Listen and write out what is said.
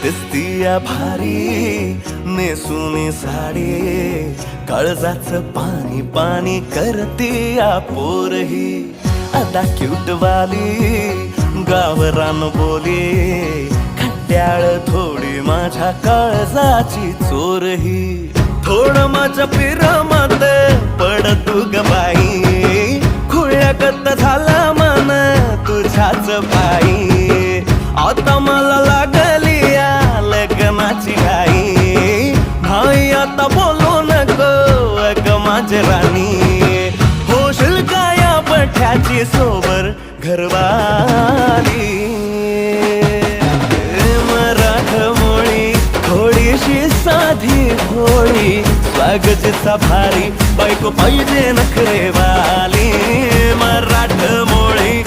दिसतीया भारी नेसुनी साडी, काळजाचं पाणी पाणी करतीया पोरही. आता क्यूट वाली गावरान बोली, खट्याळ थोडी माझ्या काळजाची चोरही. थोडं माझ्या पिरमत पड तू ग बाई, खुळ्यागत झाला मन तुझ्याच पायी. आता मला लागली या लग्नाची घाई, भाई आता बोलू नको अग माझी राणी. होशील का या पठ्याची सोबर घरवाली. मराठमोळी थोडीशी साधी भोळी, स्वागताचा भारी बायको पाहिजे नखरेवाली. मराठमोळी